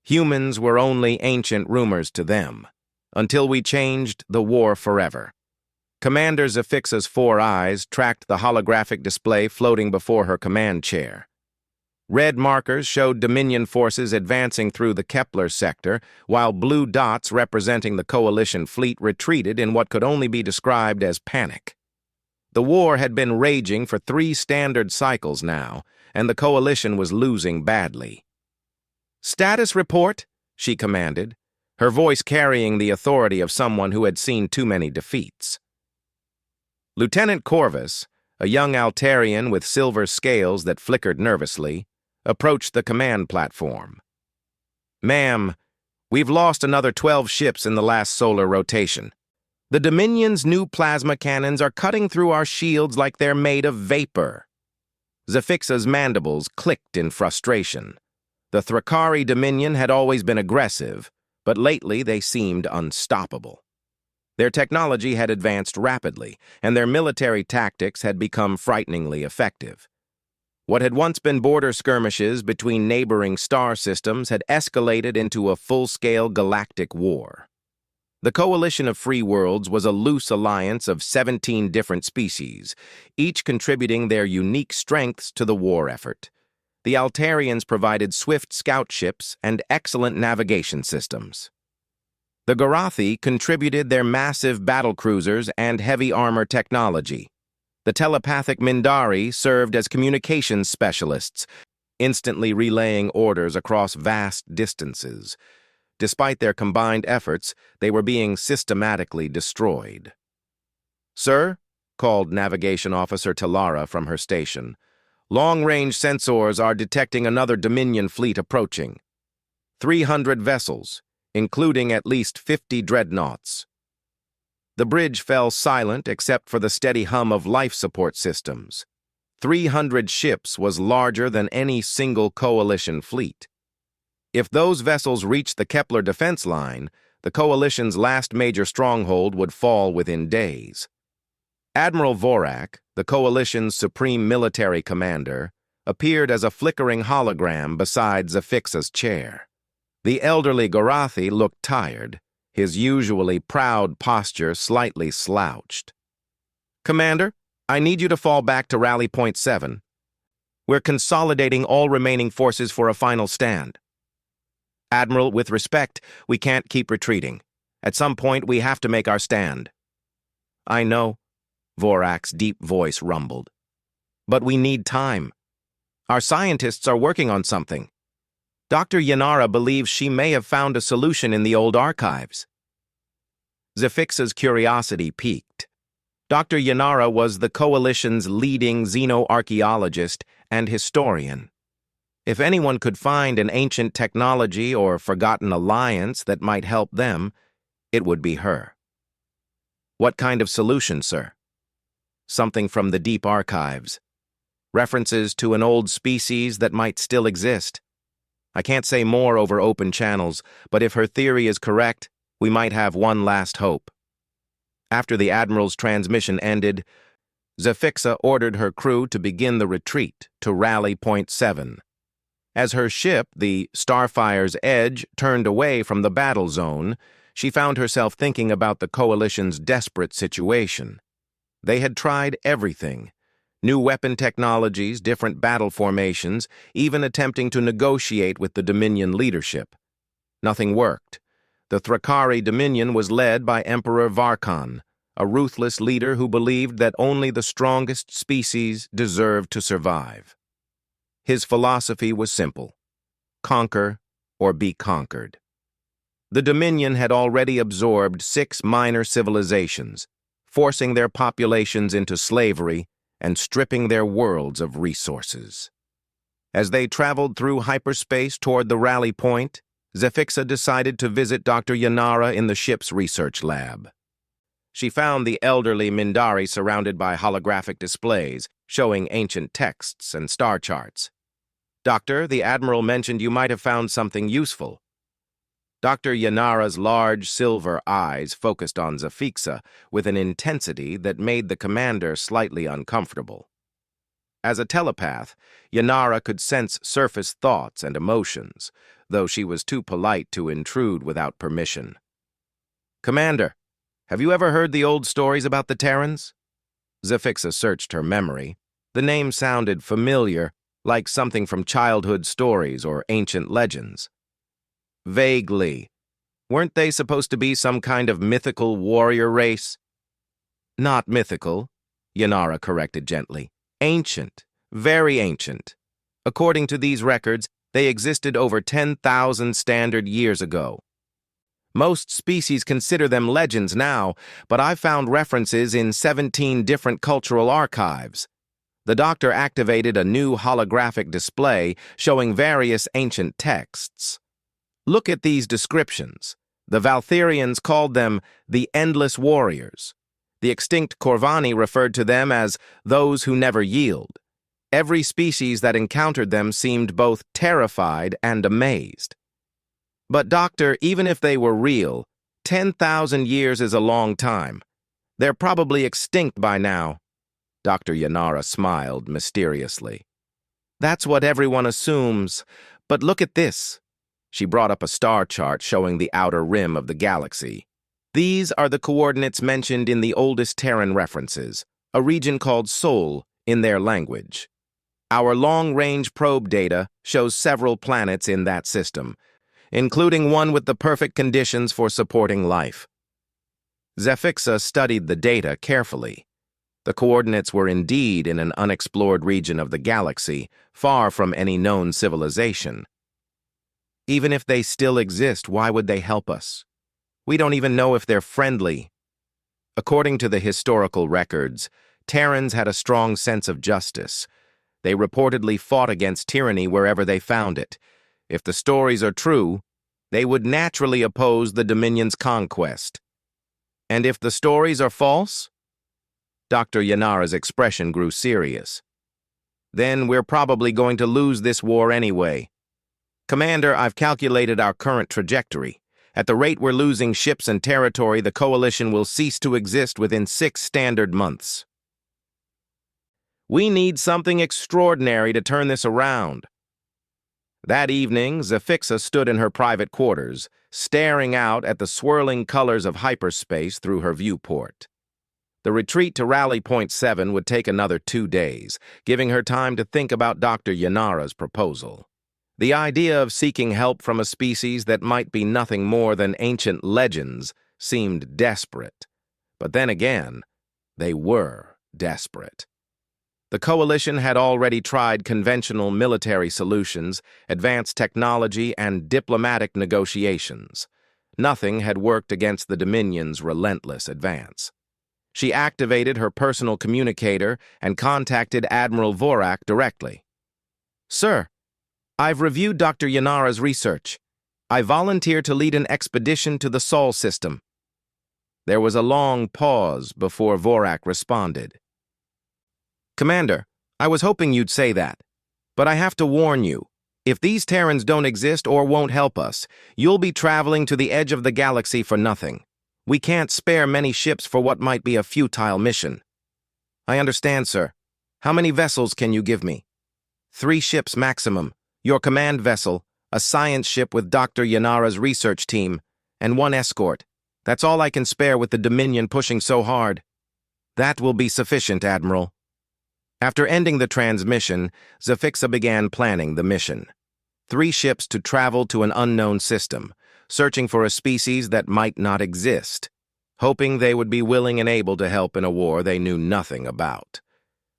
Humans were only ancient rumors to them, until we changed the war forever. Commander Zafixa's 4 eyes tracked the holographic display floating before her command chair. Red markers showed Dominion forces advancing through the Kepler sector, while blue dots representing the Coalition fleet retreated in what could only be described as panic. The war had been raging for 3 standard cycles now, and the Coalition was losing badly. "Status report," she commanded, her voice carrying the authority of someone who had seen too many defeats. Lieutenant Corvus, a young Altarian with silver scales that flickered nervously, approached the command platform. "Ma'am, we've lost another 12 ships in the last solar rotation. The Dominion's new plasma cannons are cutting through our shields like they're made of vapor." Zafixa's mandibles clicked in frustration. The Thrakari Dominion had always been aggressive, but lately they seemed unstoppable. Their technology had advanced rapidly, and their military tactics had become frighteningly effective. What had once been border skirmishes between neighboring star systems had escalated into a full-scale galactic war. The Coalition of Free Worlds was a loose alliance of 17 different species, each contributing their unique strengths to the war effort. The Altarians provided swift scout ships and excellent navigation systems. The Garathi contributed their massive battlecruisers and heavy armor technology. The telepathic Mindari served as communications specialists, instantly relaying orders across vast distances. Despite their combined efforts, they were being systematically destroyed. "Sir," called Navigation Officer Talara from her station, "long-range sensors are detecting another Dominion fleet approaching. 300 vessels, including at least 50 dreadnoughts." The bridge fell silent except for the steady hum of life support systems. 300 ships was larger than any single Coalition fleet. If those vessels reached the Kepler defense line, the Coalition's last major stronghold would fall within days. Admiral Vorak, the Coalition's supreme military commander, appeared as a flickering hologram beside Zafixa's chair. The elderly Garathi looked tired, his usually proud posture slightly slouched. "Commander, I need you to fall back to Rally Point 7. We're consolidating all remaining forces for a final stand." "Admiral, with respect, we can't keep retreating. At some point, we have to make our stand." "I know," Vorak's deep voice rumbled. "But we need time. Our scientists are working on something. Dr. Yanara believes she may have found a solution in the old archives." Zafixa's curiosity piqued. Dr. Yanara was the Coalition's leading xenoarchaeologist and historian. If anyone could find an ancient technology or forgotten alliance that might help them, it would be her. "What kind of solution, sir?" "Something from the deep archives. References to an old species that might still exist. I can't say more over open channels, but if her theory is correct, we might have one last hope." After the Admiral's transmission ended, Zafixa ordered her crew to begin the retreat to Rally Point 7. As her ship, the Starfire's Edge, turned away from the battle zone, she found herself thinking about the Coalition's desperate situation. They had tried everything. New weapon technologies, different battle formations, even attempting to negotiate with the Dominion leadership. Nothing worked. The Thrakari Dominion was led by Emperor Varkan, a ruthless leader who believed that only the strongest species deserved to survive. His philosophy was simple: conquer or be conquered. The Dominion had already absorbed 6 minor civilizations, forcing their populations into slavery and stripping their worlds of resources. As they traveled through hyperspace toward the rally point, Zafixa decided to visit Dr. Yanara in the ship's research lab. She found the elderly Mindari surrounded by holographic displays showing ancient texts and star charts. "Doctor, the Admiral mentioned you might have found something useful." Dr. Yanara's large silver eyes focused on Zafixa with an intensity that made the commander slightly uncomfortable. As a telepath, Yanara could sense surface thoughts and emotions, though she was too polite to intrude without permission. "Commander, have you ever heard the old stories about the Terrans?" Zafixa searched her memory. The name sounded familiar, like something from childhood stories or ancient legends. "Vaguely. Weren't they supposed to be some kind of mythical warrior race?" "Not mythical," Yanara corrected gently. "Ancient. Very ancient. According to these records, they existed over 10,000 standard years ago. Most species consider them legends now, but I've found references in 17 different cultural archives. The doctor activated a new holographic display showing various ancient texts. Look at these descriptions. The Valtherians called them the Endless Warriors. The extinct Corvani referred to them as those who never yield. Every species that encountered them seemed both terrified and amazed. But, Doctor, even if they were real, 10,000 years is a long time. They're probably extinct by now." Dr. Yanara smiled mysteriously. "That's what everyone assumes. But look at this." She brought up a star chart showing the outer rim of the galaxy. "These are the coordinates mentioned in the oldest Terran references, a region called Sol in their language. Our long-range probe data shows several planets in that system, including one with the perfect conditions for supporting life." Zafixa studied the data carefully. The coordinates were indeed in an unexplored region of the galaxy, far from any known civilization. "Even if they still exist, why would they help us? We don't even know if they're friendly." According to the historical records, Terrans had a strong sense of justice. They reportedly fought against tyranny wherever they found it. If the stories are true, they would naturally oppose the Dominion's conquest. And if the stories are false? Dr. Yanara's expression grew serious. "Then we're probably going to lose this war anyway. Commander, I've calculated our current trajectory. At the rate we're losing ships and territory, the coalition will cease to exist within 6 standard months. We need something extraordinary to turn this around." That evening, Zafixa stood in her private quarters, staring out at the swirling colors of hyperspace through her viewport. The retreat to Rally Point 7 would take another 2 days, giving her time to think about Dr. Yanara's proposal. The idea of seeking help from a species that might be nothing more than ancient legends seemed desperate. But then again, they were desperate. The coalition had already tried conventional military solutions, advanced technology, and diplomatic negotiations. Nothing had worked against the Dominion's relentless advance. She activated her personal communicator and contacted Admiral Vorak directly. "Sir, I've reviewed Dr. Yanara's research. I volunteer to lead an expedition to the Sol system." There was a long pause before Vorak responded. "Commander, I was hoping you'd say that. But I have to warn you, if these Terrans don't exist or won't help us, you'll be traveling to the edge of the galaxy for nothing. We can't spare many ships for what might be a futile mission." "I understand, sir. How many vessels can you give me?" 3 ships maximum. Your command vessel, a science ship with Dr. Yanara's research team, and 1 escort. That's all I can spare with the Dominion pushing so hard." "That will be sufficient, Admiral." After ending the transmission, Zafixa began planning the mission. 3 ships to travel to an unknown system, searching for a species that might not exist, hoping they would be willing and able to help in a war they knew nothing about.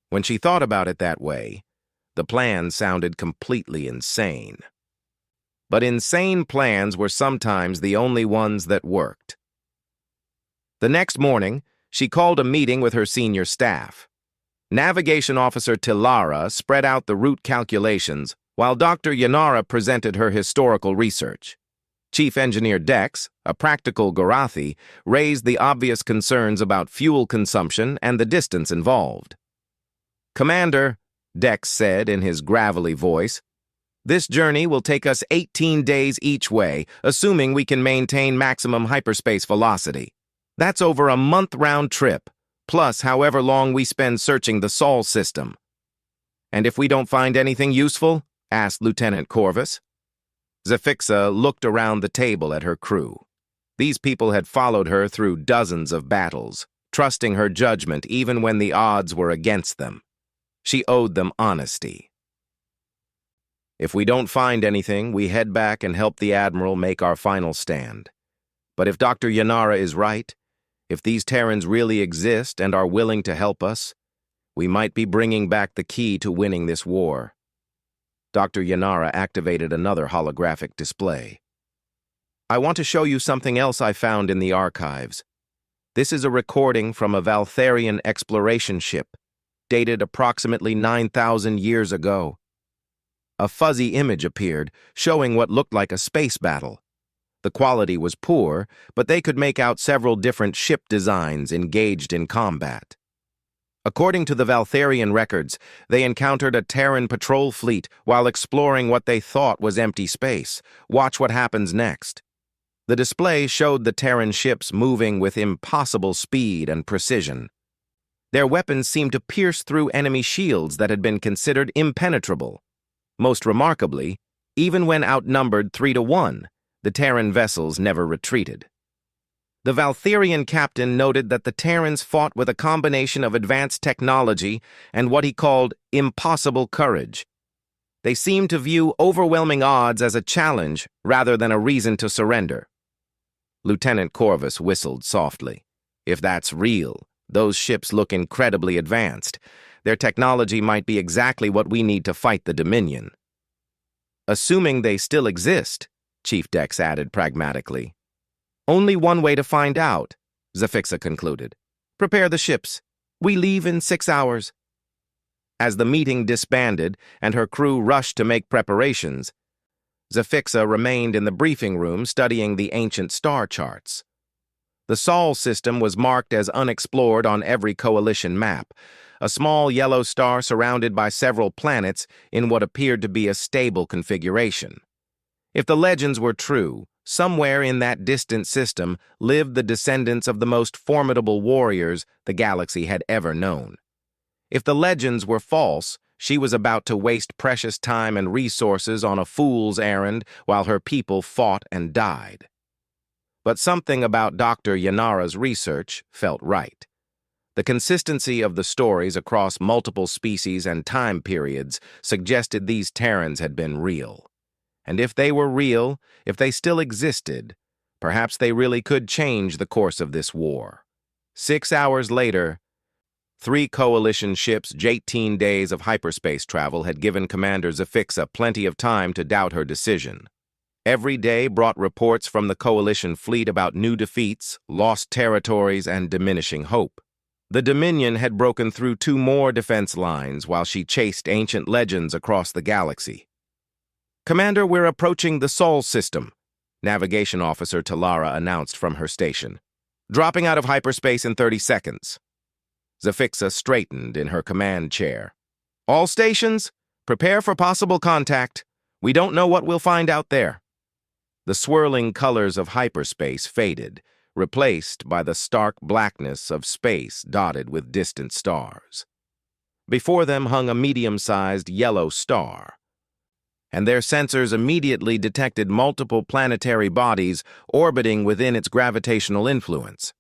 When she thought about it that way, the plan sounded completely insane. But insane plans were sometimes the only ones that worked. The next morning, she called a meeting with her senior staff. Navigation Officer Tilara spread out the route calculations while Dr. Yanara presented her historical research. Chief Engineer Dex, a practical Gorathi, raised the obvious concerns about fuel consumption and the distance involved. "Commander," Dex said in his gravelly voice, "this journey will take us 18 days each way, assuming we can maintain maximum hyperspace velocity. That's over a month-round trip, plus however long we spend searching the Sol system." "And if we don't find anything useful?" asked Lieutenant Corvus. Zafixa looked around the table at her crew. These people had followed her through dozens of battles, trusting her judgment even when the odds were against them. She owed them honesty. If we don't find anything, we head back and help the Admiral make our final stand. But if Dr. Yanara is right, if these Terrans really exist and are willing to help us, we might be bringing back the key to winning this war. Dr. Yanara activated another holographic display. I want to show you something else I found in the archives. This is a recording from a Valtharian exploration ship, dated approximately 9,000 years ago. A fuzzy image appeared, showing what looked like a space battle. The quality was poor, but they could make out several different ship designs engaged in combat. According to the Valtharian records, they encountered a Terran patrol fleet while exploring what they thought was empty space. Watch what happens next. The display showed the Terran ships moving with impossible speed and precision. Their weapons seemed to pierce through enemy shields that had been considered impenetrable. Most remarkably, even when outnumbered 3-1, the Terran vessels never retreated. The Valtharian captain noted that the Terrans fought with a combination of advanced technology and what he called impossible courage. They seemed to view overwhelming odds as a challenge rather than a reason to surrender. Lieutenant Corvus whistled softly. If that's real, those ships look incredibly advanced. Their technology might be exactly what we need to fight the Dominion. Assuming they still exist, Chief Dex added pragmatically. Only one way to find out, Zafixa concluded. Prepare the ships. We leave in 6 hours. As the meeting disbanded and her crew rushed to make preparations, Zafixa remained in the briefing room studying the ancient star charts. The Sol system was marked as unexplored on every coalition map, a small yellow star surrounded by several planets in what appeared to be a stable configuration. If the legends were true, somewhere in that distant system lived the descendants of the most formidable warriors the galaxy had ever known. If the legends were false, she was about to waste precious time and resources on a fool's errand while her people fought and died. But something about Dr. Yanara's research felt right. The consistency of the stories across multiple species and time periods suggested these Terrans had been real. And if they were real, if they still existed, perhaps they really could change the course of this war. 6 hours later, 3 coalition ships' 18 days of hyperspace travel had given Commander Zafixa plenty of time to doubt her decision. Every day brought reports from the coalition fleet about new defeats, lost territories, and diminishing hope. The Dominion had broken through 2 more defense lines while she chased ancient legends across the galaxy. Commander, we're approaching the Sol system, Navigation Officer Talara announced from her station. Dropping out of hyperspace in 30 seconds. Zafixa straightened in her command chair. All stations, prepare for possible contact. We don't know what we'll find out there. The swirling colors of hyperspace faded, replaced by the stark blackness of space dotted with distant stars. Before them hung a medium-sized yellow star, and their sensors immediately detected multiple planetary bodies orbiting within its gravitational influence.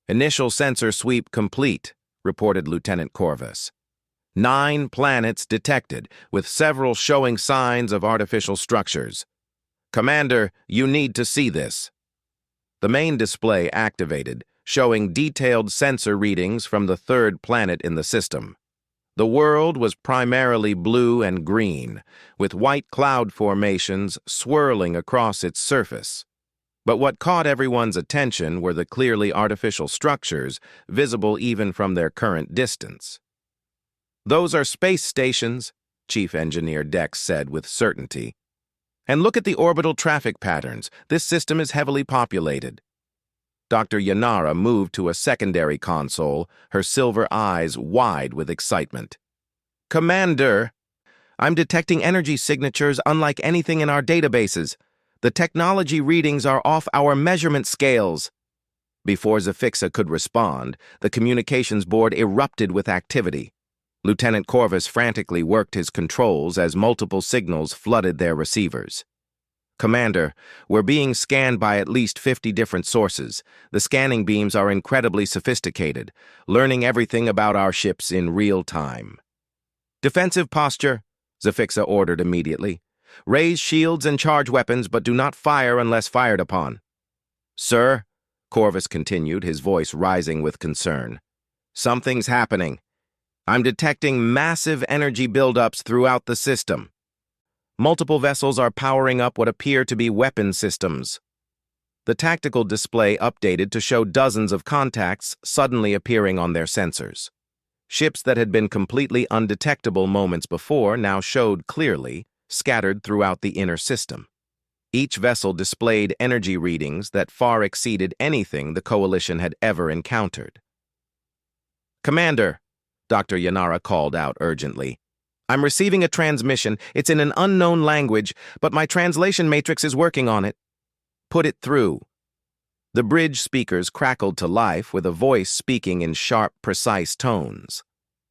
Initial sensor sweep complete, reported Lieutenant Corvus. 9 planets detected, with several showing signs of artificial structures. Commander, you need to see this. The main display activated, showing detailed sensor readings from the 3rd planet in the system. The world was primarily blue and green, with white cloud formations swirling across its surface. But what caught everyone's attention were the clearly artificial structures, visible even from their current distance. Those are space stations, Chief Engineer Dex said with certainty. And look at the orbital traffic patterns. This system is heavily populated. Dr. Yanara moved to a secondary console, her silver eyes wide with excitement. Commander, I'm detecting energy signatures unlike anything in our databases. The technology readings are off our measurement scales. Before Zafixa could respond, the communications board erupted with activity. Lieutenant Corvus frantically worked his controls as multiple signals flooded their receivers. Commander, we're being scanned by at least 50 different sources. The scanning beams are incredibly sophisticated, learning everything about our ships in real time. Defensive posture, Zafixa ordered immediately. Raise shields and charge weapons, but do not fire unless fired upon. Sir, Corvus continued, his voice rising with concern. Something's happening. I'm detecting massive energy buildups throughout the system. Multiple vessels are powering up what appear to be weapon systems. The tactical display updated to show dozens of contacts suddenly appearing on their sensors. Ships that had been completely undetectable moments before now showed clearly, scattered throughout the inner system. Each vessel displayed energy readings that far exceeded anything the Coalition had ever encountered. Commander, Dr. Yanara called out urgently. I'm receiving a transmission. It's in an unknown language, but my translation matrix is working on it. Put it through. The bridge speakers crackled to life with a voice speaking in sharp, precise tones.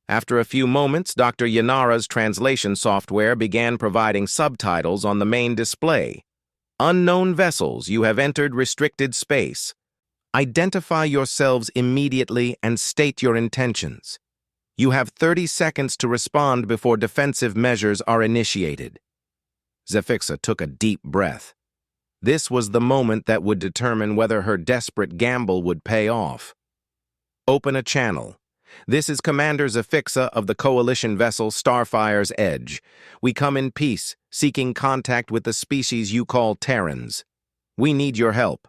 After a few moments, Dr. Yanara's translation software began providing subtitles on the main display. Unknown vessels, you have entered restricted space. Identify yourselves immediately and state your intentions. You have 30 seconds to respond before defensive measures are initiated. Zafixa took a deep breath. This was the moment that would determine whether her desperate gamble would pay off. Open a channel. This is Commander Zafixa of the Coalition vessel Starfire's Edge. We come in peace, seeking contact with the species you call Terrans. We need your help.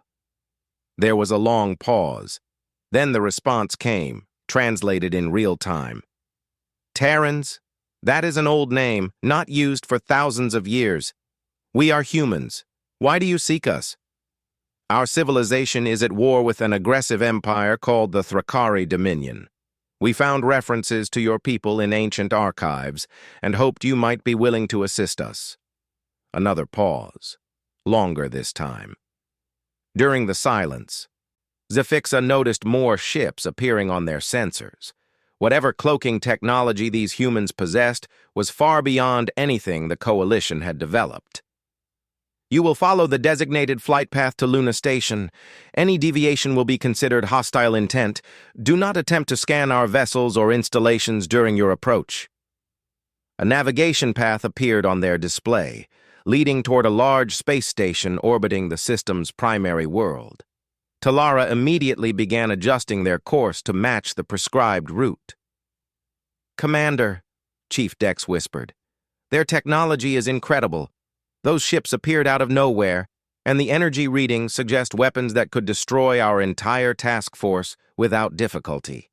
There was a long pause. Then the response came, translated in real time. Terrans? That is an old name, not used for thousands of years. We are humans. Why do you seek us? Our civilization is at war with an aggressive empire called the Thrakari Dominion. We found references to your people in ancient archives and hoped you might be willing to assist us. Another pause, longer this time. During the silence, Zafixa noticed more ships appearing on their sensors. Whatever cloaking technology these humans possessed was far beyond anything the Coalition had developed. You will follow the designated flight path to Luna Station. Any deviation will be considered hostile intent. Do not attempt to scan our vessels or installations during your approach. A navigation path appeared on their display, leading toward a large space station orbiting the system's primary world. Talara immediately began adjusting their course to match the prescribed route. Commander, Chief Dex whispered, their technology is incredible. Those ships appeared out of nowhere, and the energy readings suggest weapons that could destroy our entire task force without difficulty.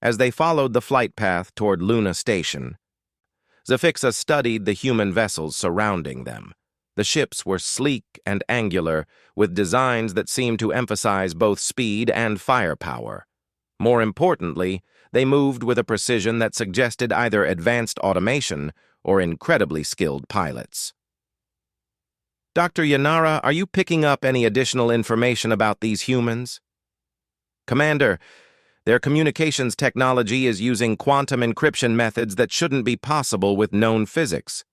As they followed the flight path toward Luna Station, Zafixa studied the human vessels surrounding them. The ships were sleek and angular, with designs that seemed to emphasize both speed and firepower. More importantly, they moved with a precision that suggested either advanced automation or incredibly skilled pilots. Dr. Yanara, are you picking up any additional information about these humans? Commander, their communications technology is using quantum encryption methods that shouldn't be possible with known physics.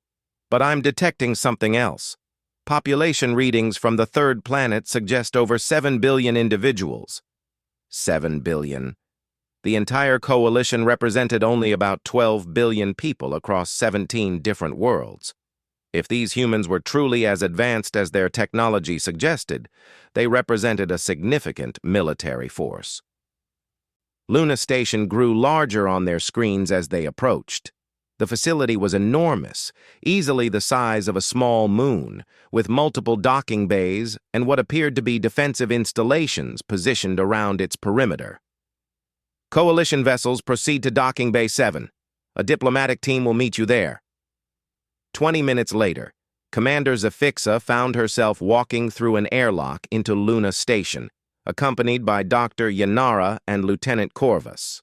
But I'm detecting something else. Population readings from the third planet suggest over 7 billion individuals. 7 billion. The entire coalition represented only about 12 billion people across 17 different worlds. If these humans were truly as advanced as their technology suggested, they represented a significant military force. Luna Station grew larger on their screens as they approached. The facility was enormous, easily the size of a small moon, with multiple docking bays and what appeared to be defensive installations positioned around its perimeter. Coalition vessels proceed to Docking Bay 7. A diplomatic team will meet you there. 20 minutes later, Commander Zafixa found herself walking through an airlock into Luna Station, accompanied by Dr. Yanara and Lieutenant Corvus.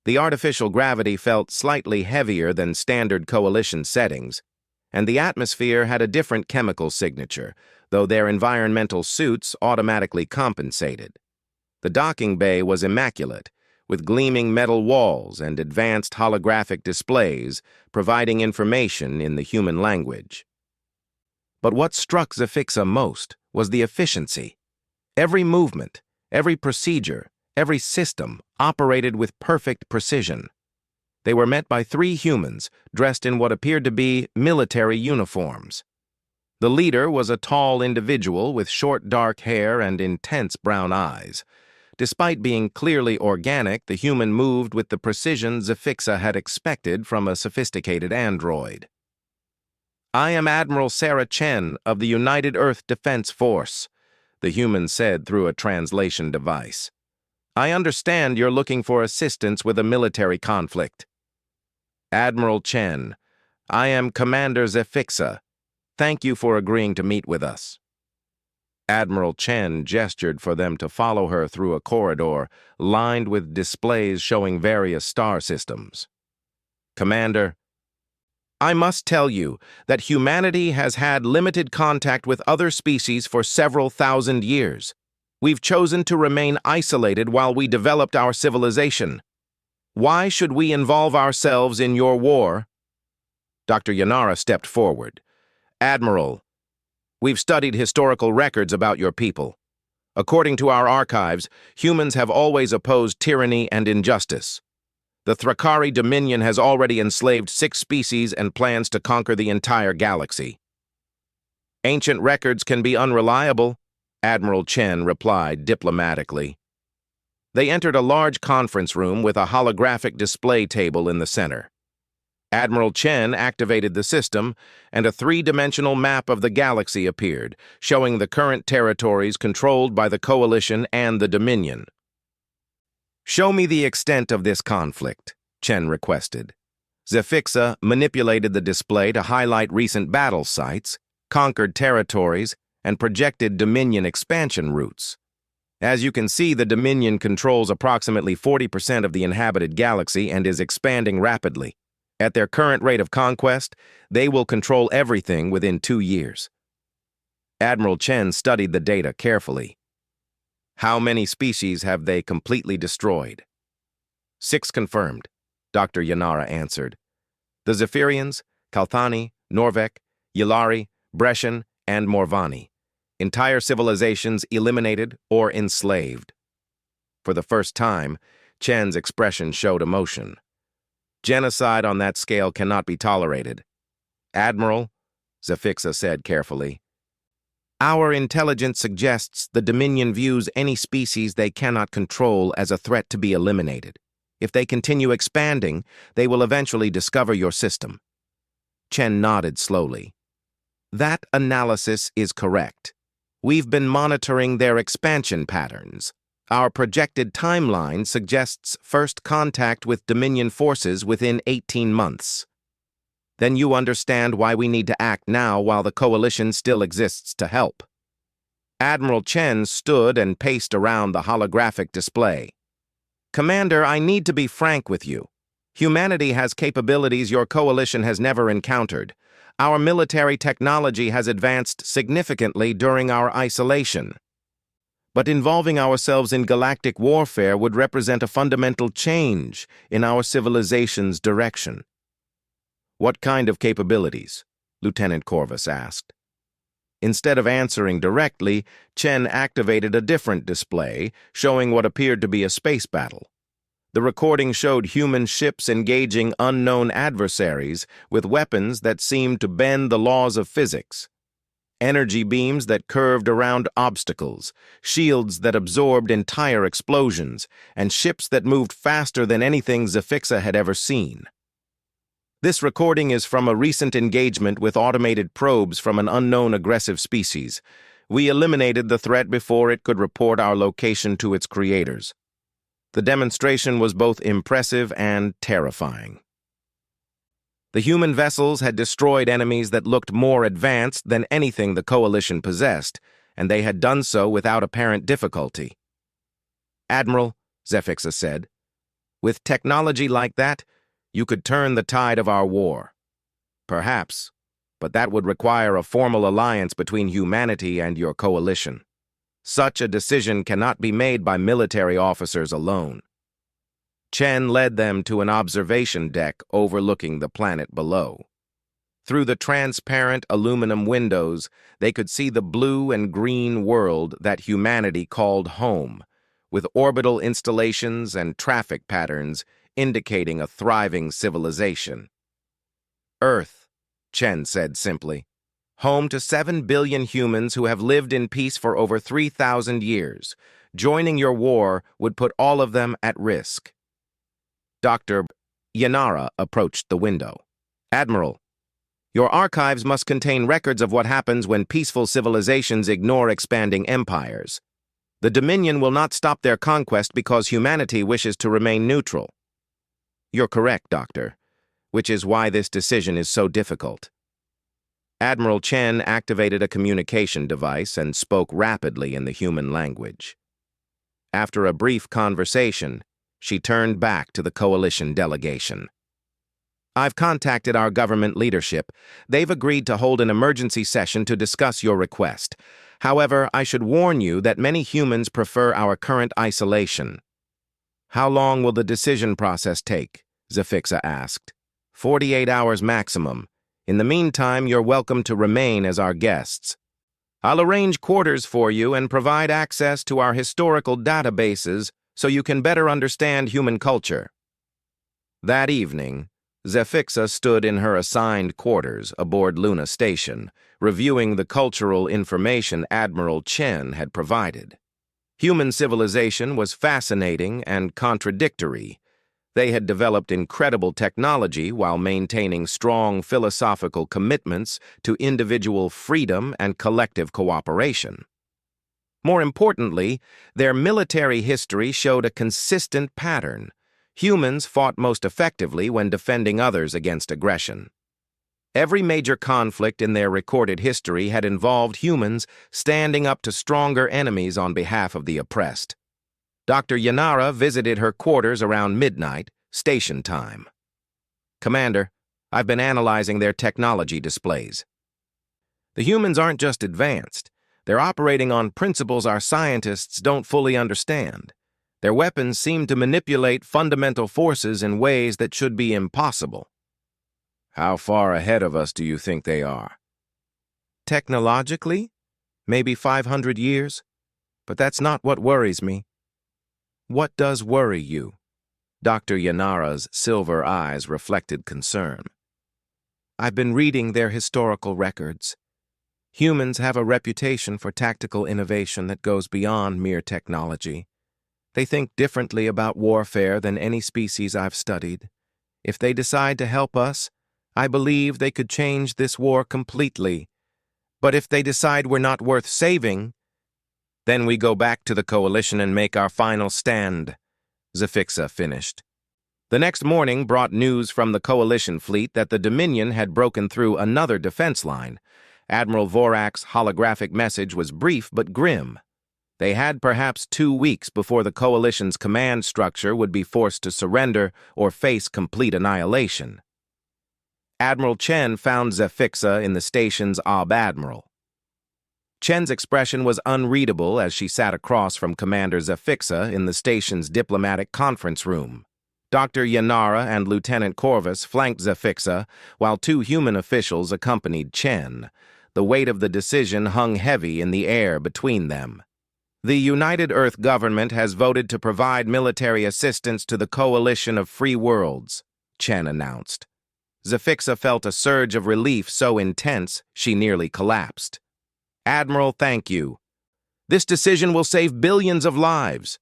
The artificial gravity felt slightly heavier than standard coalition settings, and the atmosphere had a different chemical signature, though their environmental suits automatically compensated. The docking bay was immaculate, with gleaming metal walls and advanced holographic displays providing information in the human language. But what struck Zafixa most was the efficiency. Every movement, every procedure, every system operated with perfect precision. They were met by 3 humans dressed in what appeared to be military uniforms. The leader was a tall individual with short dark hair and intense brown eyes. Despite being clearly organic, the human moved with the precision Zafixa had expected from a sophisticated android. "I am Admiral Sarah Chen of the United Earth Defense Force," the human said through a translation device. "I understand you're looking for assistance with a military conflict." "Admiral Chen, I am Commander Zafixa. Thank you for agreeing to meet with us." Admiral Chen gestured for them to follow her through a corridor lined with displays showing various star systems. "Commander, I must tell you that humanity has had limited contact with other species for several thousand years. We've chosen to remain isolated while we developed our civilization. Why should we involve ourselves in your war?" Dr. Yanara stepped forward. "Admiral, we've studied historical records about your people. According to our archives, humans have always opposed tyranny and injustice. The Thrakari Dominion has already enslaved 6 species and plans to conquer the entire galaxy." "Ancient records can be unreliable," Admiral Chen replied diplomatically. They entered a large conference room with a holographic display table in the center. Admiral Chen activated the system, and a 3-dimensional map of the galaxy appeared, showing the current territories controlled by the Coalition and the Dominion. "Show me the extent of this conflict," Chen requested. Zafixa manipulated the display to highlight recent battle sites, conquered territories, and projected Dominion expansion routes. As you can see, the Dominion controls approximately 40% of the inhabited galaxy and is expanding rapidly. At their current rate of conquest, they will control everything within 2 years. Admiral Chen studied the data carefully. "How many species have they completely destroyed?" 6 confirmed, Dr. Yanara answered. "The Zephyrians, Kalthani, Norvek, Yilari, Brescian, and Morvani. Entire civilizations eliminated or enslaved." For the first time, Chen's expression showed emotion. "Genocide on that scale cannot be tolerated." "Admiral," Zafixa said carefully, "our intelligence suggests the Dominion views any species they cannot control as a threat to be eliminated. If they continue expanding, they will eventually discover your system." Chen nodded slowly. "That analysis is correct. We've been monitoring their expansion patterns. Our projected timeline suggests first contact with Dominion forces within 18 months. Then you understand why we need to act now while the Coalition still exists to help." Admiral Chen stood and paced around the holographic display. "Commander, I need to be frank with you. Humanity has capabilities your Coalition has never encountered. Our military technology has advanced significantly during our isolation. But involving ourselves in galactic warfare would represent a fundamental change in our civilization's direction." "What kind of capabilities?" Lieutenant Corvus asked. Instead of answering directly, Chen activated a different display, showing what appeared to be a space battle. The recording showed human ships engaging unknown adversaries with weapons that seemed to bend the laws of physics. Energy beams that curved around obstacles, shields that absorbed entire explosions, and ships that moved faster than anything Zafixa had ever seen. This recording is from a recent engagement with automated probes from an unknown aggressive species. We eliminated the threat before it could report our location to its creators. The demonstration was both impressive and terrifying. The human vessels had destroyed enemies that looked more advanced than anything the Coalition possessed, and they had done so without apparent difficulty. "Admiral," Zafixa said, "with technology like that, you could turn the tide of our war. Perhaps, but that would require a formal alliance between humanity and your Coalition. Such a decision cannot be made by military officers alone." Chen led them to an observation deck overlooking the planet below. Through the transparent aluminum windows, they could see the blue and green world that humanity called home, with orbital installations and traffic patterns indicating a thriving civilization. Earth, Chen said simply, home to 7 billion humans who have lived in peace for over 3,000 years. Joining your war would put all of them at risk. Dr. Yanara approached the window. Admiral, your archives must contain records of what happens when peaceful civilizations ignore expanding empires. The Dominion will not stop their conquest because humanity wishes to remain neutral. You're correct, Doctor, which is why this decision is so difficult. Admiral Chen activated a communication device and spoke rapidly in the human language. After a brief conversation, she turned back to the coalition delegation. I've contacted our government leadership. They've agreed to hold an emergency session to discuss your request. However, I should warn you that many humans prefer our current isolation. How long will the decision process take? Zafixa asked. 48 hours maximum. In the meantime, you're welcome to remain as our guests. I'll arrange quarters for you and provide access to our historical databases so you can better understand human culture. That evening, Zafixa stood in her assigned quarters aboard Luna Station, reviewing the cultural information Admiral Chen had provided. Human civilization was fascinating and contradictory. They had developed incredible technology while maintaining strong philosophical commitments to individual freedom and collective cooperation. More importantly, their military history showed a consistent pattern. Humans fought most effectively when defending others against aggression. Every major conflict in their recorded history had involved humans standing up to stronger enemies on behalf of the oppressed. Dr. Yanara visited her quarters around midnight, station time. Commander, I've been analyzing their technology displays. The humans aren't just advanced. They're operating on principles our scientists don't fully understand. Their weapons seem to manipulate fundamental forces in ways that should be impossible. How far ahead of us do you think they are? Technologically, maybe 500 years. But that's not what worries me. What does worry you? Dr. Yanara's silver eyes reflected concern. I've been reading their historical records. Humans have a reputation for tactical innovation that goes beyond mere technology. They think differently about warfare than any species I've studied. If they decide to help us, I believe they could change this war completely. But if they decide we're not worth saving, then we go back to the coalition and make our final stand, Zafixa finished. The next morning brought news from the coalition fleet that the Dominion had broken through another defense line. Admiral Vorak's holographic message was brief but grim. They had perhaps 2 weeks before the coalition's command structure would be forced to surrender or face complete annihilation. Admiral Chen found Zafixa in the station's Ob-Admiral. Chen's expression was unreadable as she sat across from Commander Zafixa in the station's diplomatic conference room. Dr. Yanara and Lieutenant Corvus flanked Zafixa, while 2 human officials accompanied Chen. The weight of the decision hung heavy in the air between them. The United Earth government has voted to provide military assistance to the Coalition of Free Worlds, Chen announced. Zafixa felt a surge of relief so intense she nearly collapsed. Admiral, thank you. This decision will save billions of lives.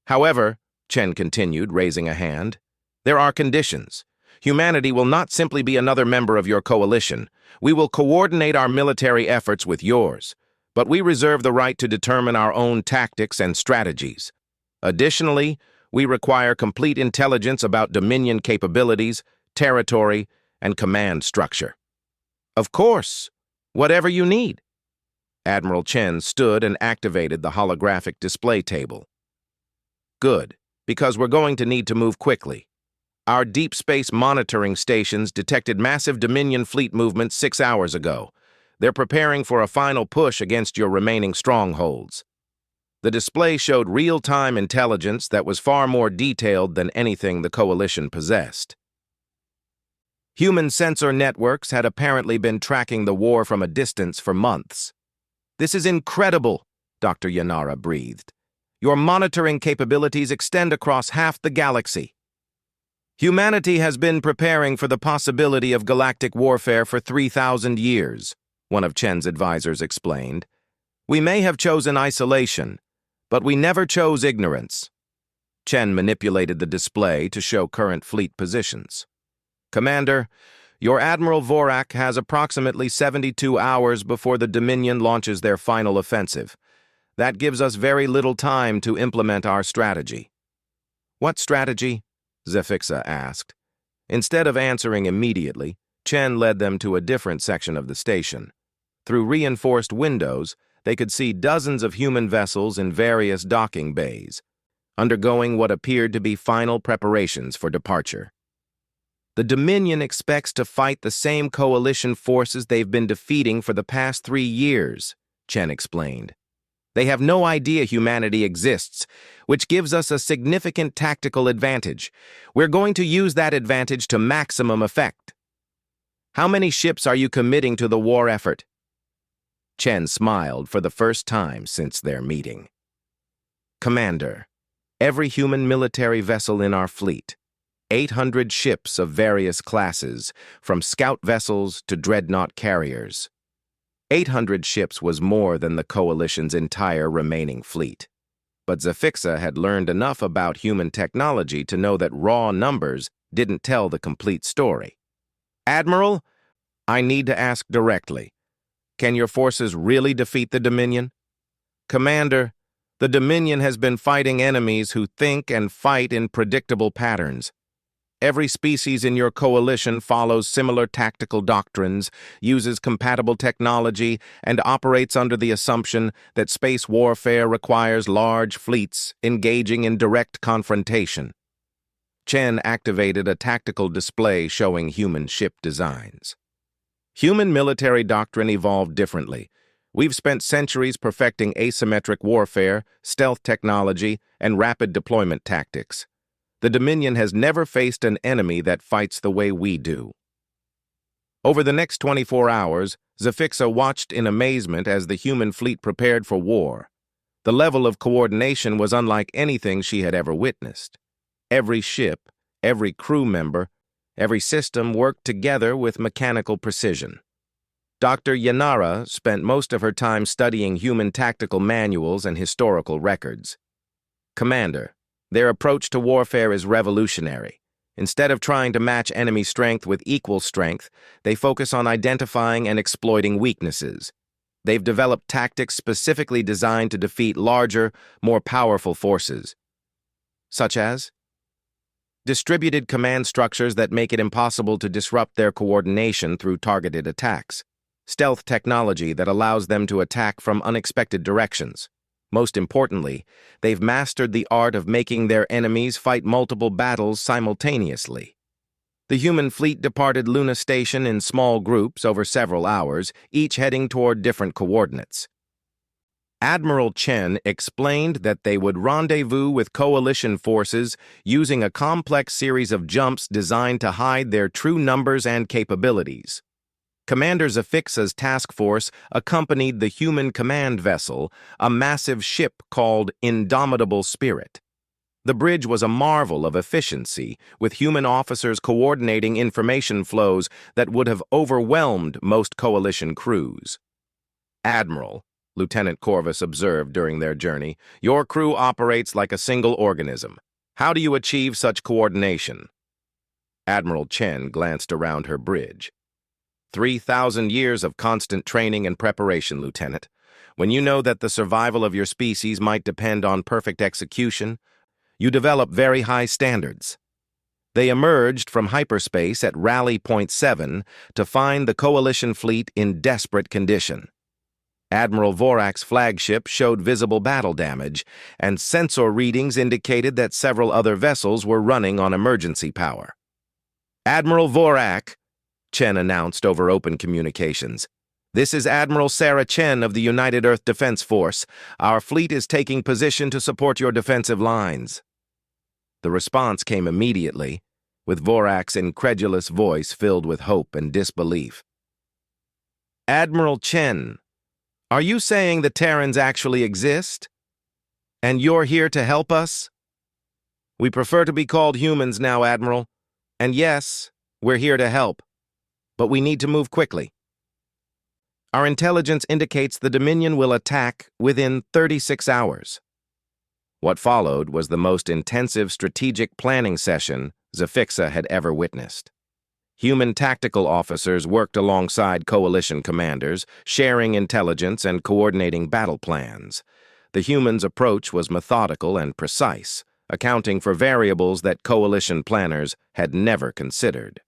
However, Chen continued, raising a hand, there are conditions. Humanity will not simply be another member of your coalition. We will coordinate our military efforts with yours, but we reserve the right to determine our own tactics and strategies. Additionally, we require complete intelligence about Dominion capabilities, territory, and command structure. Of course, whatever you need. Admiral Chen stood and activated the holographic display table. Good, because we're going to need to move quickly. Our deep space monitoring stations detected massive Dominion fleet movement 6 hours ago. They're preparing for a final push against your remaining strongholds. The display showed real-time intelligence that was far more detailed than anything the Coalition possessed. Human sensor networks had apparently been tracking the war from a distance for months. "This is incredible," Dr. Yanara breathed. "Your monitoring capabilities extend across half the galaxy." "Humanity has been preparing for the possibility of galactic warfare for 3,000 years, one of Chen's advisors explained. "We may have chosen isolation, but we never chose ignorance." Chen manipulated the display to show current fleet positions. "Commander, your Admiral Vorak has approximately 72 hours before the Dominion launches their final offensive. That gives us very little time to implement our strategy." "What strategy?" Zafixa asked. Instead of answering immediately, Chen led them to a different section of the station. Through reinforced windows, they could see dozens of human vessels in various docking bays, undergoing what appeared to be final preparations for departure. "The Dominion expects to fight the same coalition forces they've been defeating for the past 3 years, Chen explained. "They have no idea humanity exists, which gives us a significant tactical advantage. We're going to use that advantage to maximum effect." "How many ships are you committing to the war effort?" Chen smiled for the first time since their meeting. "Commander, every human military vessel in our fleet, 800 ships of various classes, from scout vessels to dreadnought carriers. 800 ships was more than the Coalition's entire remaining fleet. But Zafixa had learned enough about human technology to know that raw numbers didn't tell the complete story. "Admiral, I need to ask directly. Can your forces really defeat the Dominion?" "Commander, the Dominion has been fighting enemies who think and fight in predictable patterns. Every species in your coalition follows similar tactical doctrines, uses compatible technology, and operates under the assumption that space warfare requires large fleets engaging in direct confrontation." Chen activated a tactical display showing human ship designs. "Human military doctrine evolved differently. We've spent centuries perfecting asymmetric warfare, stealth technology, and rapid deployment tactics. The Dominion has never faced an enemy that fights the way we do." Over the next 24 hours, Zafixa watched in amazement as the human fleet prepared for war. The level of coordination was unlike anything she had ever witnessed. Every ship, every crew member, every system worked together with mechanical precision. Dr. Yanara spent most of her time studying human tactical manuals and historical records. "Commander, their approach to warfare is revolutionary. Instead of trying to match enemy strength with equal strength, they focus on identifying and exploiting weaknesses. They've developed tactics specifically designed to defeat larger, more powerful forces." "Such as?" "Distributed command structures that make it impossible to disrupt their coordination through targeted attacks. Stealth technology that allows them to attack from unexpected directions. Most importantly, they've mastered the art of making their enemies fight multiple battles simultaneously." The human fleet departed Luna Station in small groups over several hours, each heading toward different coordinates. Admiral Chen explained that they would rendezvous with coalition forces using a complex series of jumps designed to hide their true numbers and capabilities. Commander Zafixa's task force accompanied the human command vessel, a massive ship called Indomitable Spirit. The bridge was a marvel of efficiency, with human officers coordinating information flows that would have overwhelmed most coalition crews. "Admiral," Lieutenant Corvus observed during their journey, "your crew operates like a single organism. How do you achieve such coordination?" Admiral Chen glanced around her bridge. 3,000 years of constant training and preparation, Lieutenant. When you know that the survival of your species might depend on perfect execution, you develop very high standards." They emerged from hyperspace at Rally Point 7 to find the Coalition fleet in desperate condition. Admiral Vorak's flagship showed visible battle damage, and sensor readings indicated that several other vessels were running on emergency power. "Admiral Vorak," Chen announced over open communications. "This is Admiral Sarah Chen of the United Earth Defense Force. Our fleet is taking position to support your defensive lines." The response came immediately. with Vorak's incredulous voice filled with hope and disbelief. "Admiral Chen, are you saying the Terrans actually exist? And you're here to help us?" "We prefer to be called humans now, Admiral. And yes, we're here to help. But we need to move quickly. Our intelligence indicates the Dominion will attack within 36 hours. What followed was the most intensive strategic planning session Zafixa had ever witnessed. Human tactical officers worked alongside coalition commanders, sharing intelligence and coordinating battle plans. The humans' approach was methodical and precise, accounting for variables that coalition planners had never considered.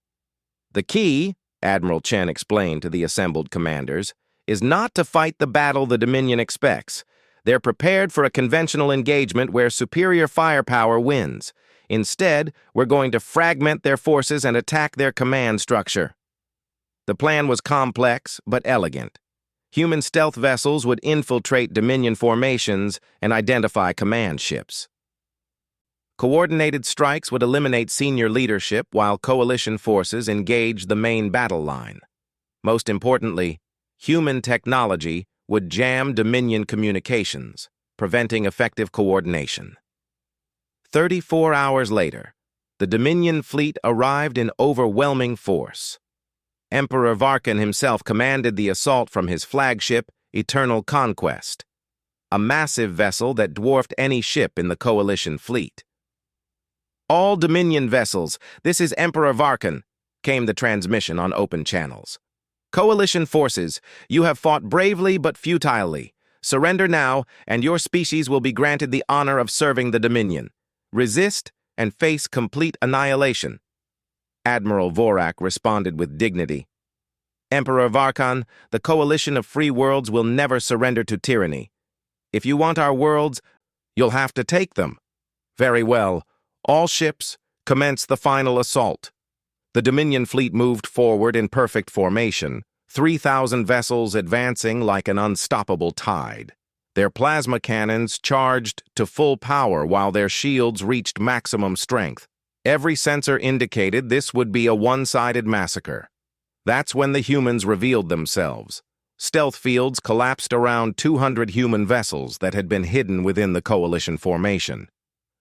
"The key," Admiral Chen explained to the assembled commanders, "is not to fight the battle the Dominion expects. They're prepared for a conventional engagement where superior firepower wins. Instead, we're going to fragment their forces and attack their command structure." The plan was complex but elegant. Human stealth vessels would infiltrate Dominion formations and identify command ships. Coordinated strikes would eliminate senior leadership while coalition forces engaged the main battle line. Most importantly, human technology would jam Dominion communications, preventing effective coordination. 34 hours later, the Dominion fleet arrived in overwhelming force. Emperor Varkan himself commanded the assault from his flagship, Eternal Conquest, a massive vessel that dwarfed any ship in the coalition fleet. "All Dominion vessels, this is Emperor Varkan," came the transmission on open channels. "Coalition forces, you have fought bravely but futilely. Surrender now, and your species will be granted the honor of serving the Dominion. Resist and face complete annihilation." Admiral Vorak responded with dignity. "Emperor Varkan, the coalition of free worlds will never surrender to tyranny. If you want our worlds, you'll have to take them." "Very well. All ships, commence the final assault." The Dominion fleet moved forward in perfect formation, 3,000 vessels advancing like an unstoppable tide. Their plasma cannons charged to full power while their shields reached maximum strength. Every sensor indicated this would be a one-sided massacre. That's when the humans revealed themselves. Stealth fields collapsed around 200 human vessels that had been hidden within the coalition formation.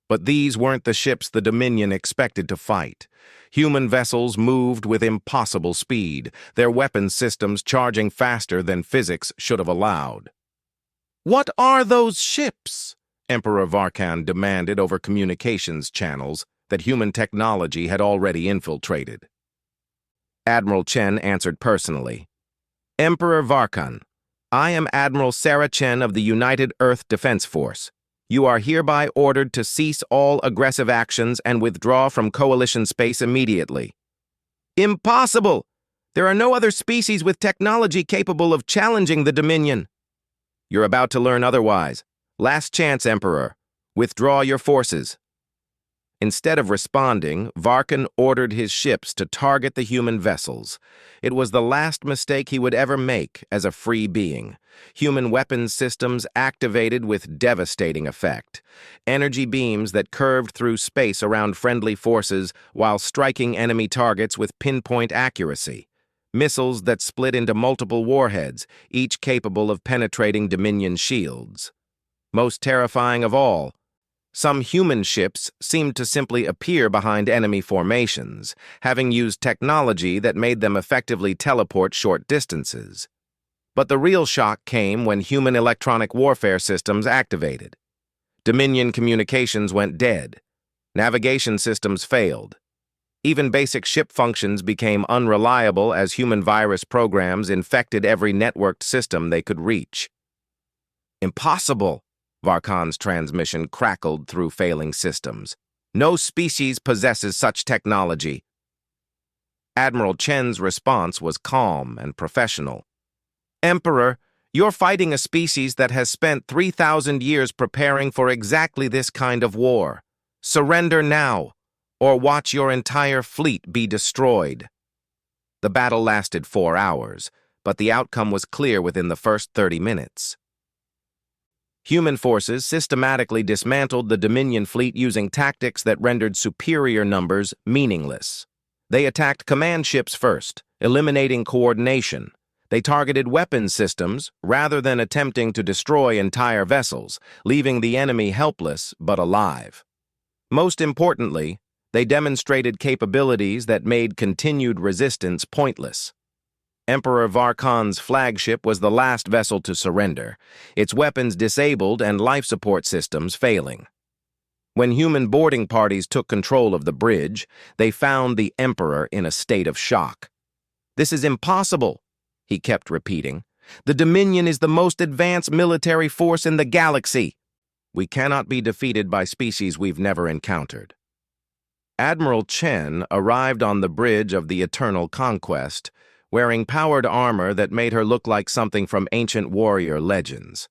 But these weren't the ships the Dominion expected to fight. Human vessels moved with impossible speed, their weapons systems charging faster than physics should have allowed. "What are those ships?" Emperor Varkan demanded over communications channels that human technology had already infiltrated. Admiral Chen answered personally. "Emperor Varkan, I am Admiral Sarah Chen of the United Earth Defense Force. You are hereby ordered to cease all aggressive actions and withdraw from coalition space immediately." "Impossible! There are no other species with technology capable of challenging the Dominion." "You're about to learn otherwise. Last chance, Emperor. Withdraw your forces." Instead of responding, Varkan ordered his ships to target the human vessels. It was the last mistake he would ever make as a free being. Human weapons systems activated with devastating effect. Energy beams that curved through space around friendly forces while striking enemy targets with pinpoint accuracy. Missiles that split into multiple warheads, each capable of penetrating Dominion shields. Most terrifying of all, some human ships seemed to simply appear behind enemy formations, having used technology that made them effectively teleport short distances. But the real shock came when human electronic warfare systems activated. Dominion communications went dead. Navigation systems failed. Even basic ship functions became unreliable as human virus programs infected every networked system they could reach. "Impossible!" Varkan's transmission crackled through failing systems. "No species possesses such technology." Admiral Chen's response was calm and professional. "Emperor, you're fighting a species that has spent 3,000 years preparing for exactly this kind of war. Surrender now, or watch your entire fleet be destroyed." The battle lasted 4 hours, but the outcome was clear within the first 30 minutes. Human forces systematically dismantled the Dominion fleet using tactics that rendered superior numbers meaningless. They attacked command ships first, eliminating coordination. They targeted weapons systems rather than attempting to destroy entire vessels, leaving the enemy helpless but alive. Most importantly, they demonstrated capabilities that made continued resistance pointless. Emperor Varkon's flagship was the last vessel to surrender, its weapons disabled and life support systems failing. When human boarding parties took control of the bridge, they found the Emperor in a state of shock. "This is impossible," he kept repeating. "The Dominion is the most advanced military force in the galaxy. We cannot be defeated by species we've never encountered." Admiral Chen arrived on the bridge of the Eternal Conquest, wearing powered armor that made her look like something from ancient warrior legends.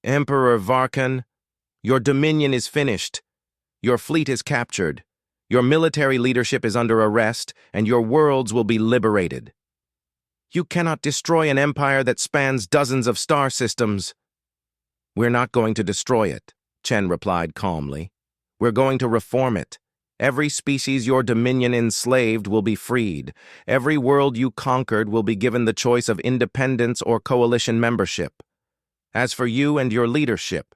"Emperor Varkan, your dominion is finished. Your fleet is captured. Your military leadership is under arrest, and your worlds will be liberated. You cannot destroy an empire that spans dozens of star systems." "We're not going to destroy it," Chen replied calmly. "We're going to reform it. Every species your dominion enslaved will be freed. Every world you conquered will be given the choice of independence or coalition membership. As for you and your leadership,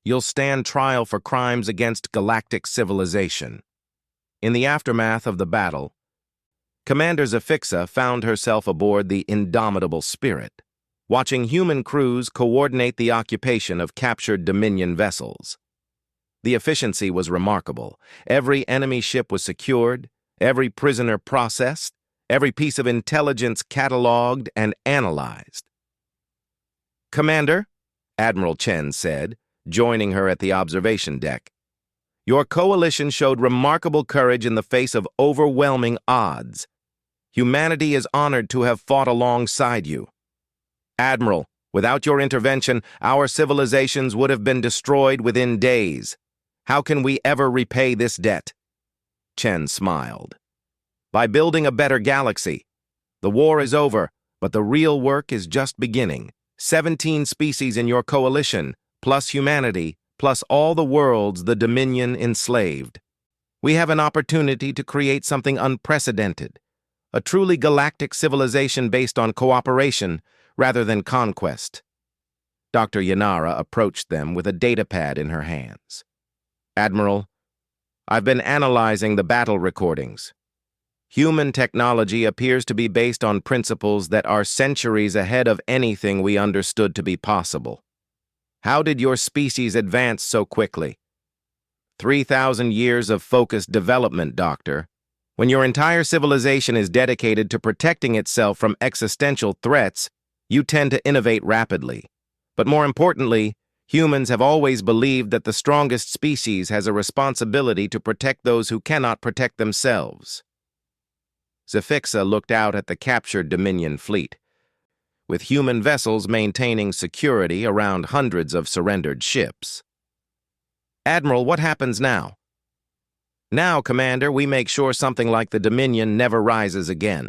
you'll stand trial for crimes against galactic civilization." In the aftermath of the battle, Commander Zafixa found herself aboard the Indomitable Spirit, watching human crews coordinate the occupation of captured Dominion vessels. The efficiency was remarkable. Every enemy ship was secured, every prisoner processed, every piece of intelligence cataloged and analyzed. "Commander," Admiral Chen said, joining her at the observation deck, "your coalition showed remarkable courage in the face of overwhelming odds. Humanity is honored to have fought alongside you. Admiral, without your intervention, our civilizations would have been destroyed within days. How can we ever repay this debt?" Chen smiled. "By building a better galaxy. The war is over, but the real work is just beginning. 17 species in your coalition, plus humanity, plus all the worlds the Dominion enslaved. We have an opportunity to create something unprecedented, a truly galactic civilization based on cooperation rather than conquest." Dr. Yanara approached them with a datapad in her hands. "Admiral, I've been analyzing the battle recordings. Human technology appears to be based on principles that are centuries ahead of anything we understood to be possible. How did your species advance so quickly?" 3,000 years of focused development, Doctor. When your entire civilization is dedicated to protecting itself from existential threats, you tend to innovate rapidly. But more importantly, humans have always believed that the strongest species has a responsibility to protect those who cannot protect themselves." Zafixa looked out at the captured Dominion fleet, with human vessels maintaining security around hundreds of surrendered ships. "Admiral, what happens now?" "Now, Commander, we make sure something like the Dominion never rises again.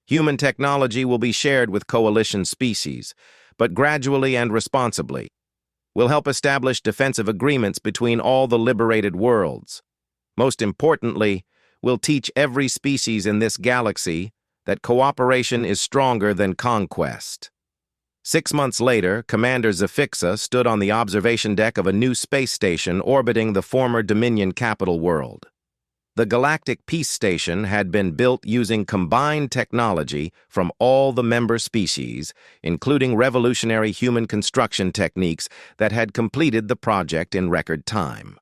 Human technology will be shared with coalition species, but gradually and responsibly. We'll help establish defensive agreements between all the liberated worlds. Most importantly, we'll teach every species in this galaxy that cooperation is stronger than conquest." 6 months later, Commander Zafixa stood on the observation deck of a new space station orbiting the former Dominion capital world. The Galactic Peace Station had been built using combined technology from all the member species, including revolutionary human construction techniques that had completed the project in record time.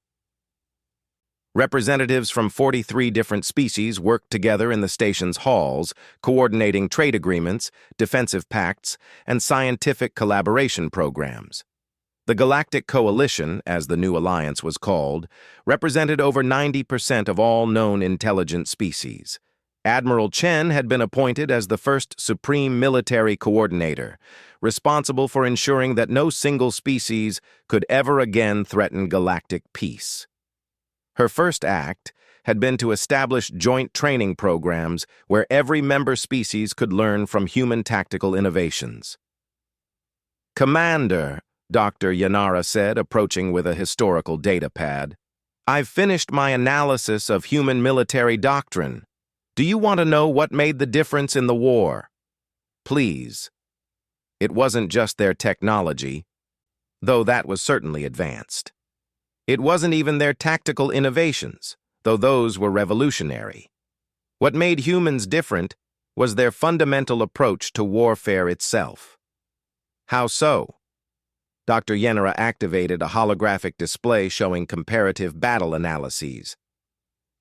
Representatives from 43 different species worked together in the station's halls, coordinating trade agreements, defensive pacts, and scientific collaboration programs. The Galactic Coalition, as the new alliance was called, represented over 90% of all known intelligent species. Admiral Chen had been appointed as the first Supreme Military Coordinator, responsible for ensuring that no single species could ever again threaten galactic peace. Her first act had been to establish joint training programs where every member species could learn from human tactical innovations. "Commander," Dr. Yanara said, approaching with a historical data pad. "I've finished my analysis of human military doctrine. Do you want to know what made the difference in the war?" "Please." It wasn't just their technology, though that was certainly advanced. It wasn't even their tactical innovations, though those were revolutionary. What made humans different was their fundamental approach to warfare itself. How so? Dr. Yenera activated a holographic display showing comparative battle analyses.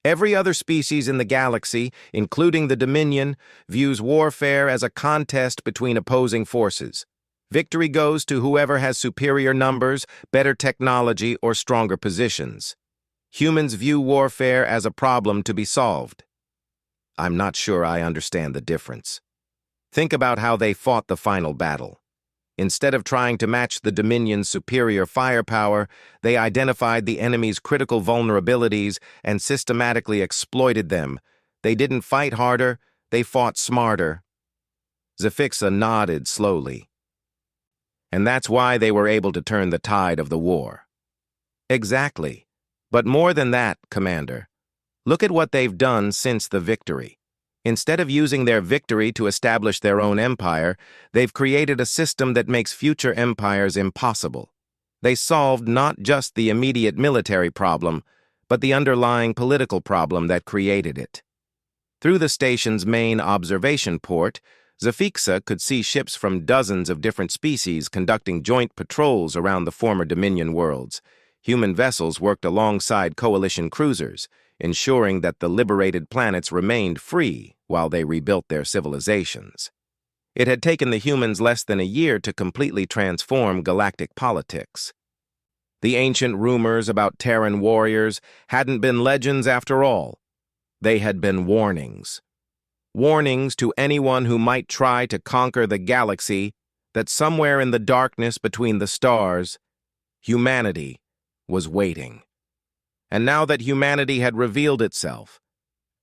Every other species in the galaxy, including the Dominion, views warfare as a contest between opposing forces. Victory goes to whoever has superior numbers, better technology, or stronger positions. Humans view warfare as a problem to be solved. I'm not sure I understand the difference. Think about how they fought the final battle. Instead of trying to match the Dominion's superior firepower, they identified the enemy's critical vulnerabilities and systematically exploited them. They didn't fight harder, they fought smarter. Zafixa nodded slowly. And that's why they were able to turn the tide of the war. Exactly. But more than that, Commander. Look at what they've done since the victory. Instead of using their victory to establish their own empire, they've created a system that makes future empires impossible. They solved not just the immediate military problem, but the underlying political problem that created it. Through the station's main observation port, Zafixa could see ships from dozens of different species conducting joint patrols around the former Dominion worlds. Human vessels worked alongside coalition cruisers, ensuring that the liberated planets remained free while they rebuilt their civilizations. It had taken the humans less than a year to completely transform galactic politics. The ancient rumors about Terran warriors hadn't been legends after all. They had been warnings. Warnings to anyone who might try to conquer the galaxy that somewhere in the darkness between the stars, humanity was waiting. And now that humanity had revealed itself,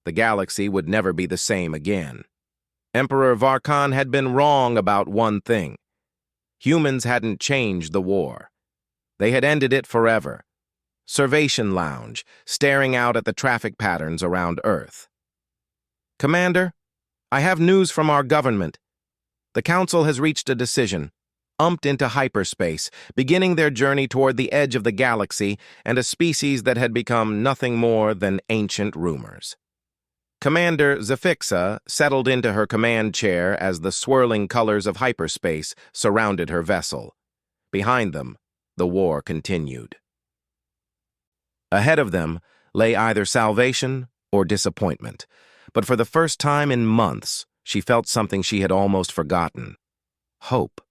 the galaxy would never be the same again. Emperor Varkan had been wrong about one thing. Humans hadn't changed the war. They had ended it forever. Servation Lounge, staring out at the traffic patterns around Earth. "Commander, I have news from our government. The Council has reached a decision. Umped into hyperspace, beginning their journey toward the edge of the galaxy and a species that had become nothing more than ancient rumors." Commander Zafixa settled into her command chair as the swirling colors of hyperspace surrounded her vessel. Behind them, the war continued. Ahead of them lay either salvation or disappointment, but for the first time in months, she felt something she had almost forgotten: hope.